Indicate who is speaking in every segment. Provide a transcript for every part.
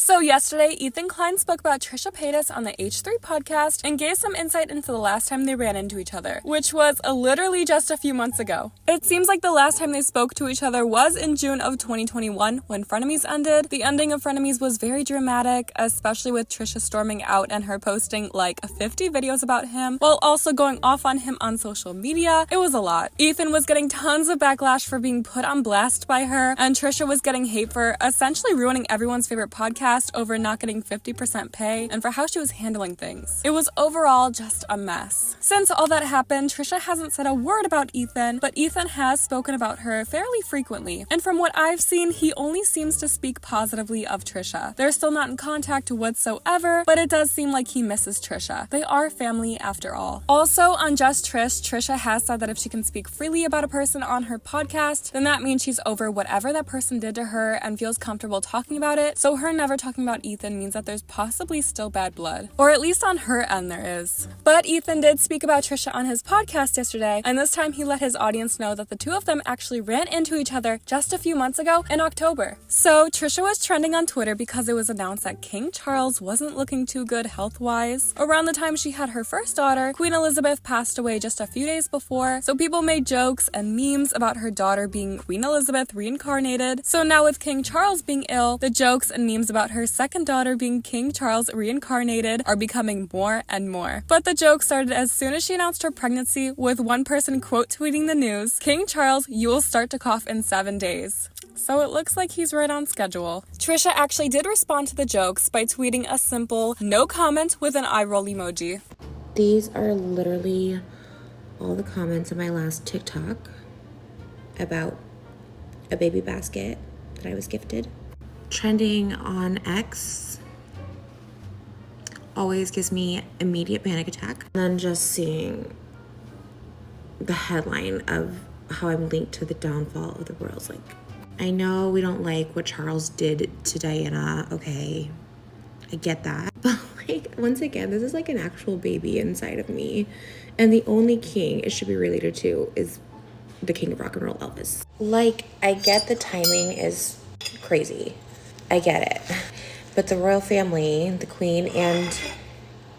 Speaker 1: So yesterday, Ethan Klein spoke about Trisha Paytas on the H3 podcast and gave some insight into the last time they ran into each other, which was literally just a few months ago. It seems like the last time they spoke to each other was in June of 2021 when Frenemies ended. The ending of Frenemies was very dramatic, especially with Trisha storming out and her posting like 50 videos about him, while also going off on him on social media. It was a lot. Ethan was getting tons of backlash for being put on blast by her, and Trisha was getting hate for essentially ruining everyone's favorite podcast over not getting 50% pay and for how she was handling things. It was overall just a mess. Since all that happened, Trisha hasn't said a word about Ethan, but Ethan has spoken about her fairly frequently. And from what I've seen, he only seems to speak positively of Trisha. They're still not in contact whatsoever, but it does seem like he misses Trisha. They are family after all. Also, on Just Trish, Trisha has said that if she can speak freely about a person on her podcast, then that means she's over whatever that person did to her and feels comfortable talking about it. So her never talking about Ethan means that there's possibly still bad blood. Or at least on her end there is. But Ethan did speak about Trisha on his podcast yesterday, and this time he let his audience know that the two of them actually ran into each other just a few months ago in October. So Trisha was trending on Twitter because it was announced that King Charles wasn't looking too good health-wise. Around the time she had her first daughter, Queen Elizabeth passed away just a few days before, so people made jokes and memes about her daughter being Queen Elizabeth reincarnated. So now with King Charles being ill, the jokes and memes about her second daughter being King Charles reincarnated are becoming more and more. But the joke started as soon as she announced her pregnancy, with one person quote tweeting the news, "King Charles, you will start to cough in 7 days." So it looks like he's right on schedule. Trisha actually did respond to the jokes by tweeting a simple no comment with an eye roll emoji.
Speaker 2: These are literally all the comments on my last TikTok about a baby basket that I was gifted. Trending on X always gives me immediate panic attack. And then just seeing the headline of how I'm linked to the downfall of the royals. Like, I know we don't like what Charles did to Diana. Okay, I get that. But like, once again, this is like an actual baby inside of me. And the only king it should be related to is the king of rock and roll, Elvis. Like, I get the timing is crazy. I get it. But the royal family, the queen and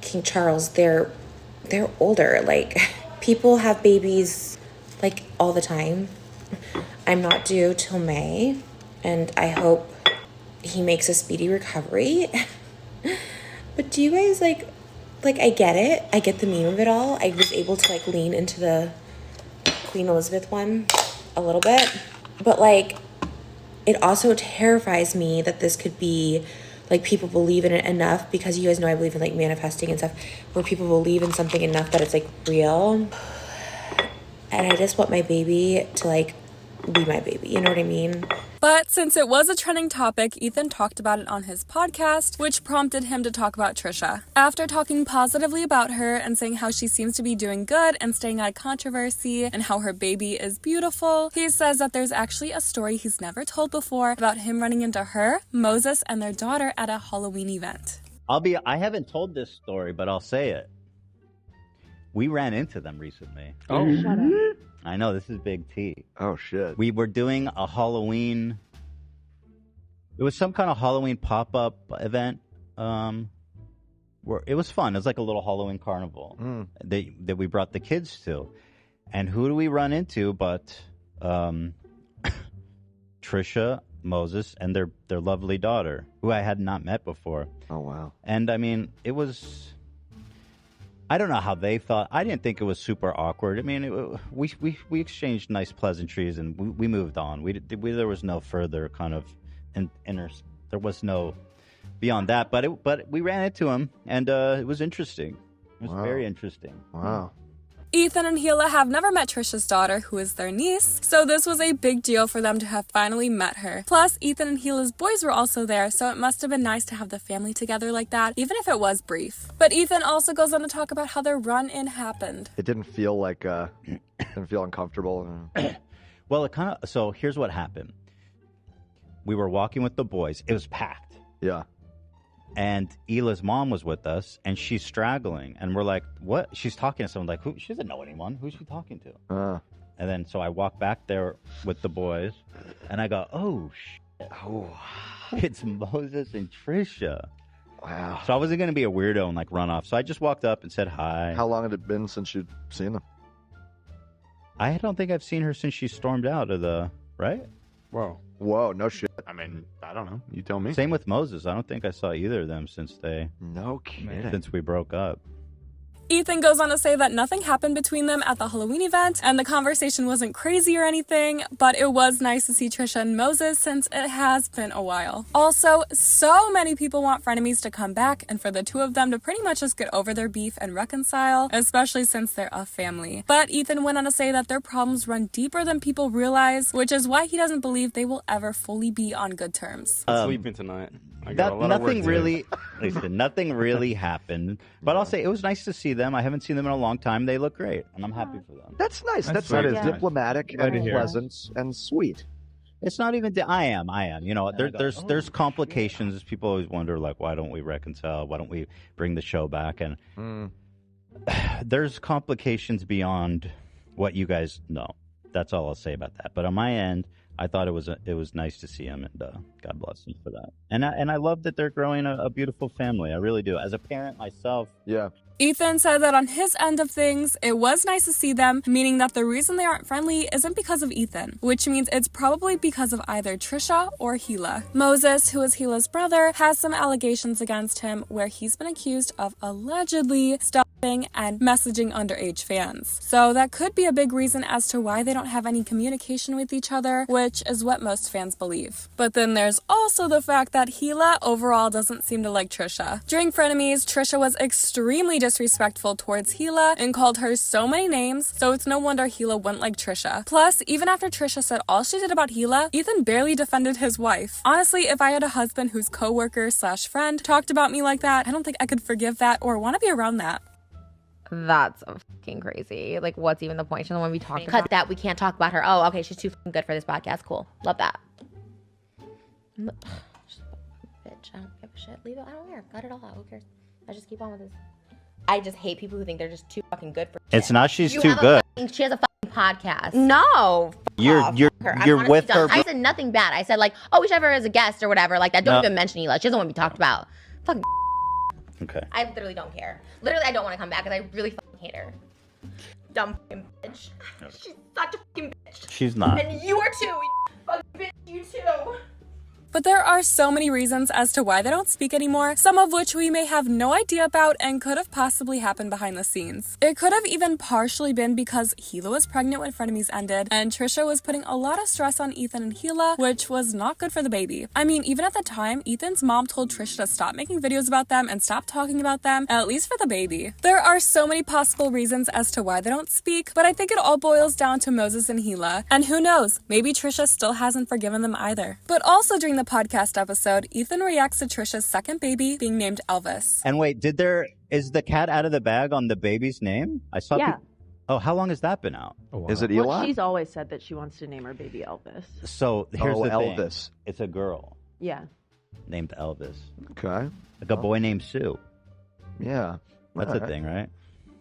Speaker 2: King Charles, they're older. Like, people have babies like all the time. I'm not due till May, and I hope he makes a speedy recovery. But do you guys like I get it. I get the meme of it all. I was able to like lean into the Queen Elizabeth one a little bit. But like, it also terrifies me that this could be like people believe in it enough, because you guys know I believe in like manifesting and stuff, where people believe in something enough that it's like real. And I just want my baby to like be my baby, you know what I mean?
Speaker 1: But since it was a trending topic, Ethan talked about it on his podcast, which prompted him to talk about Trisha. After talking positively about her and saying how she seems to be doing good and staying out of controversy and how her baby is beautiful, he says that there's actually a story he's never told before about him running into her, Moses, and their daughter at a Halloween event.
Speaker 3: I haven't told this story, but I'll say it. We ran into them recently.
Speaker 4: Oh, shut up.
Speaker 3: I know, this is big T.
Speaker 4: Oh, shit.
Speaker 3: We were doing a Halloween... It was some kind of Halloween pop-up event. Where it was fun. It was like a little Halloween carnival that we brought the kids to. And who do we run into but Trisha, Moses, and their lovely daughter, who I had not met before.
Speaker 4: Oh, wow.
Speaker 3: And, I mean, it was... I don't know how they thought. I didn't think it was super awkward. I mean, we exchanged nice pleasantries and we moved on. There was no further kind of there was no beyond that. But we ran into him, and it was interesting. It was very interesting.
Speaker 4: Wow.
Speaker 1: Ethan and Gila have never met Trisha's daughter, who is their niece, so this was a big deal for them to have finally met her. Plus, Ethan and Gila's boys were also there, so it must have been nice to have the family together like that, even if it was brief. But Ethan also goes on to talk about how their run-in happened.
Speaker 4: It didn't feel like, didn't feel uncomfortable.
Speaker 3: Well, it kind of, so here's what happened. We were walking with the boys. It was packed.
Speaker 4: Yeah.
Speaker 3: And Hila's mom was with us, and she's straggling. And we're like, what? She's talking to someone like, who? She doesn't know anyone. Who's she talking to? And then, so I walk back there with the boys, and I go, oh,
Speaker 4: Oh,
Speaker 3: It's Moses and Trisha.
Speaker 4: wow.
Speaker 3: So I wasn't going to be a weirdo and like run off. So I just walked up and said hi.
Speaker 4: How long had it been since you'd seen them?
Speaker 3: I don't think I've seen her since she stormed out of the, right?
Speaker 5: Whoa.
Speaker 4: Whoa, no shit.
Speaker 5: I mean, I don't know. You tell me.
Speaker 3: Same with Moses. I don't think I saw either of them since
Speaker 4: No kidding.
Speaker 3: since we broke up.
Speaker 1: Ethan goes on to say that nothing happened between them at the Halloween event, and the conversation wasn't crazy or anything, but it was nice to see Trisha and Moses since it has been a while. Also, so many people want Frenemies to come back and for the two of them to pretty much just get over their beef and reconcile, especially since they're a family. But Ethan went on to say that their problems run deeper than people realize, which is why he doesn't believe they will ever fully be on good terms.
Speaker 5: Sleeping tonight. I got a lot of work
Speaker 3: Nothing
Speaker 5: to do.
Speaker 3: really, listen, nothing really happened. But I'll say it was nice to see them. I haven't seen them in a long time. They look great, and I'm happy for them.
Speaker 4: That's nice. That's
Speaker 5: That is nice.
Speaker 4: diplomatic
Speaker 5: Glad to
Speaker 4: and
Speaker 5: hear.
Speaker 4: pleasant and sweet.
Speaker 3: It's not even. I am. You know, there's complications. People always wonder, like, why don't we reconcile? Why don't we bring the show back? And there's complications beyond what you guys know. That's all I'll say about that. But on my end, I thought it was nice to see him, and God bless him for that. And I love that they're growing a beautiful family. I really do. As a parent myself,
Speaker 4: Yeah.
Speaker 1: Ethan said that on his end of things, it was nice to see them, meaning that the reason they aren't friendly isn't because of Ethan, which means it's probably because of either Trisha or Gila. Moses, who is Gila's brother, has some allegations against him where he's been accused of allegedly stalking and messaging underage fans. So that could be a big reason as to why they don't have any communication with each other, which is what most fans believe. But then there's also the fact that Gila overall doesn't seem to like Trisha. During Frenemies, Trisha was extremely disrespectful towards Gila and called her so many names, so it's no wonder Gila wouldn't like Trisha. Plus, even after Trisha said all she did about Gila, Ethan barely defended his wife. Honestly, if I had a husband whose coworker/friend talked about me like that, I don't think I could forgive that or want to be around that.
Speaker 6: That's fucking crazy. Like, what's even the point? She's the one we talked about. Cut that. We can't talk about her. Oh, okay. She's too fucking good for this podcast. Cool. Love that. Bitch, I don't give a shit. Leave it. I don't care. Cut it all out. Who cares? I just keep on with this. I just hate people who think they're just too fucking good for shit.
Speaker 3: it's not she's
Speaker 6: You
Speaker 3: too
Speaker 6: have a
Speaker 3: good.
Speaker 6: She has a fucking podcast. No.
Speaker 3: You're
Speaker 6: Wanna
Speaker 3: with
Speaker 6: be
Speaker 3: her.
Speaker 6: done. I said nothing bad. I said, like, oh, we should have her as a guest or whatever. Like that. Don't
Speaker 3: No.
Speaker 6: even mention Hila. She doesn't want to be talked about. Fucking.
Speaker 3: Okay.
Speaker 6: I literally don't care. Literally, I don't want to come back because I really fucking hate her. Dumb fucking bitch. She's such a fucking bitch.
Speaker 3: She's not.
Speaker 6: And you are too. You fucking bitch. You too.
Speaker 1: But there are so many reasons as to why they don't speak anymore, some of which we may have no idea about and could have possibly happened behind the scenes. It could have even partially been because Gila was pregnant when Frenemies ended, and Trisha was putting a lot of stress on Ethan and Gila, which was not good for the baby. I mean, even at the time, Ethan's mom told Trisha to stop making videos about them and stop talking about them, at least for the baby. There are so many possible reasons as to why they don't speak, but I think it all boils down to Moses and Gila. And who knows, maybe Trisha still hasn't forgiven them either. But also during the podcast episode, Ethan reacts to Trisha's second baby being named Elvis.
Speaker 3: And wait, is the cat out of the bag on the baby's name? I saw.
Speaker 7: Yeah.
Speaker 3: Oh, how long has that been out?
Speaker 5: Oh, wow.
Speaker 4: Is it Eli?
Speaker 7: Well, she's always said that she wants to name her baby Elvis.
Speaker 3: So here's the thing.
Speaker 4: Elvis.
Speaker 3: It's a girl
Speaker 7: Yeah.
Speaker 3: named Elvis,
Speaker 4: Okay.
Speaker 3: like a boy named Sue.
Speaker 4: Yeah.
Speaker 3: That's
Speaker 4: All
Speaker 3: a
Speaker 4: right.
Speaker 3: thing, right?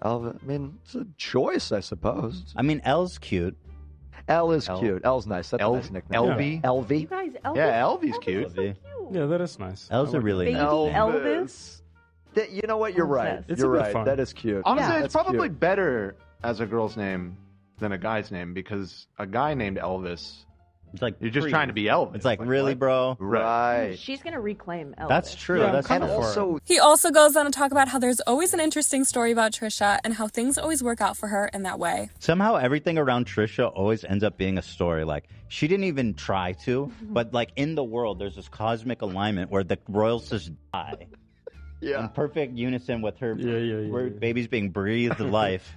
Speaker 4: I mean, it's a choice, I suppose.
Speaker 3: I mean, L's cute.
Speaker 4: L is
Speaker 5: L.
Speaker 4: cute. L's nice. That's a nice nickname.
Speaker 5: LV?
Speaker 7: You
Speaker 4: LV.
Speaker 7: guys, Elvis.
Speaker 5: Yeah, Elvy's
Speaker 7: Elvis
Speaker 5: cute.
Speaker 7: is so cute.
Speaker 5: Yeah, that is nice.
Speaker 3: L's
Speaker 5: I
Speaker 3: a
Speaker 5: like
Speaker 3: really
Speaker 7: Baby
Speaker 3: nice name.
Speaker 7: Elvis.
Speaker 4: You know what? You're right.
Speaker 7: Obsessed.
Speaker 5: It's a
Speaker 4: You're
Speaker 5: bit
Speaker 4: right.
Speaker 5: fun.
Speaker 4: That is cute.
Speaker 5: Honestly,
Speaker 7: Yeah.
Speaker 5: it's
Speaker 4: That's
Speaker 5: probably
Speaker 4: cute.
Speaker 5: better as a girl's name than a guy's name because a guy named Elvis,
Speaker 3: It's like
Speaker 5: you're just
Speaker 3: pre-
Speaker 5: trying to be Elvis.
Speaker 3: It's like really,
Speaker 5: what?
Speaker 3: bro.
Speaker 4: Right.
Speaker 7: She's gonna reclaim Elvis.
Speaker 3: That's true.
Speaker 5: Yeah, I'm
Speaker 3: That's
Speaker 5: kind
Speaker 4: And
Speaker 5: of for
Speaker 4: also,
Speaker 1: He also goes on to talk about how there's always an interesting story about Trisha and how things always work out for her in that way.
Speaker 3: Somehow everything around Trisha always ends up being a story. Like she didn't even try to, but like in the world, there's this cosmic alignment where the royals just die in
Speaker 4: yeah.
Speaker 3: perfect unison with her
Speaker 5: Yeah.
Speaker 3: baby's being breathed life.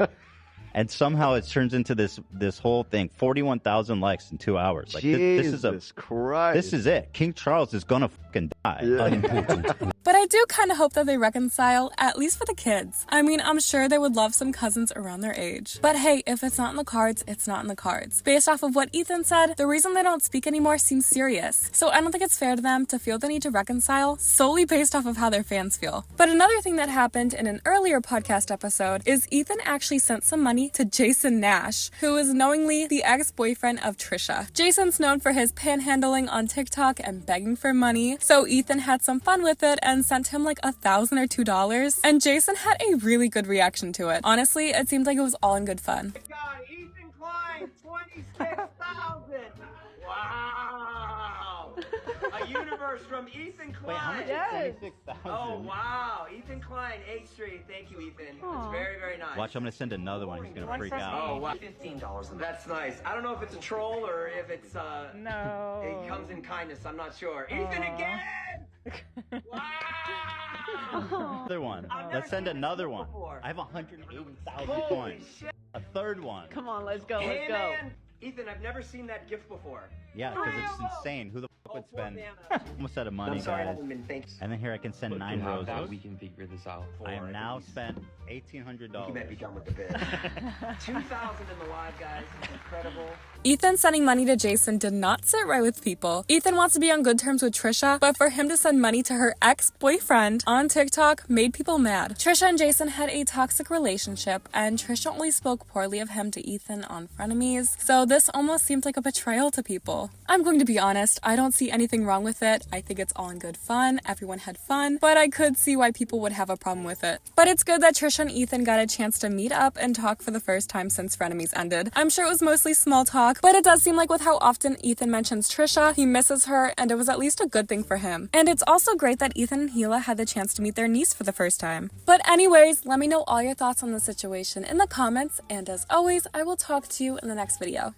Speaker 3: And somehow it turns into this whole thing. 41,000 likes in 2 hours. Like
Speaker 4: Jesus
Speaker 3: this is
Speaker 4: Christ.
Speaker 3: this is it. King Charles is gonna fucking die.
Speaker 4: Yeah.
Speaker 8: Unimportant.
Speaker 1: But I do kind of hope that they reconcile, at least for the kids. I mean, I'm sure they would love some cousins around their age. But hey, if it's not in the cards, it's not in the cards. Based off of what Ethan said, the reason they don't speak anymore seems serious. So I don't think it's fair to them to feel the need to reconcile solely based off of how their fans feel. But another thing that happened in an earlier podcast episode is Ethan actually sent some money to Jason Nash, who is knowingly the ex-boyfriend of Trisha. Jason's known for his panhandling on TikTok and begging for money, so Ethan had some fun with it and sent him like $1,000 or $2, and Jason had a really good reaction to it. Honestly, it seemed like it was all in good fun.
Speaker 8: God, Ethan Klein, 26,000. Wow. A universe from Ethan Klein.
Speaker 3: Wait, how much is 26,000?
Speaker 8: Oh, wow. Ethan Klein, 8th Street. Thank you, Ethan. It's very, very nice.
Speaker 3: Watch, I'm gonna send another one. He's gonna freak out.
Speaker 8: Oh, wow. $15. That's nice. I don't know if it's a troll or if it's,
Speaker 7: No.
Speaker 8: it comes in kindness. I'm not sure. Ethan again! Wow!
Speaker 3: Another one. Let's send another one. I have 180,000 coins. A third one.
Speaker 7: Come on, let's go.
Speaker 8: Hey,
Speaker 7: Let's go.
Speaker 8: man! Ethan, I've never seen that gift before.
Speaker 3: Yeah, because it's insane. Who the fuck would spend almost out of money,
Speaker 8: I'm sorry, I
Speaker 3: guys?
Speaker 8: haven't been thinking.
Speaker 3: And then here I can send 9 roses.
Speaker 9: We can figure this out.
Speaker 3: I am now spent $1,800.
Speaker 8: You might be done with the bid. 2,000 in the live, guys. It's incredible.
Speaker 1: Ethan sending money to Jason did not sit right with people. Ethan wants to be on good terms with Trisha, but for him to send money to her ex-boyfriend on TikTok made people mad. Trisha and Jason had a toxic relationship, and Trisha only spoke poorly of him to Ethan on Frenemies, so this almost seemed like a betrayal to people. I'm going to be honest, I don't see anything wrong with it. I think it's all in good fun, everyone had fun, but I could see why people would have a problem with it. But it's good that Trisha and Ethan got a chance to meet up and talk for the first time since Frenemies ended. I'm sure it was mostly small talk, but it does seem like with how often Ethan mentions Trisha, he misses her, and it was at least a good thing for him. And it's also great that Ethan and Hila had the chance to meet their niece for the first time. But anyways, let me know all your thoughts on the situation in the comments, and as always, I will talk to you in the next video.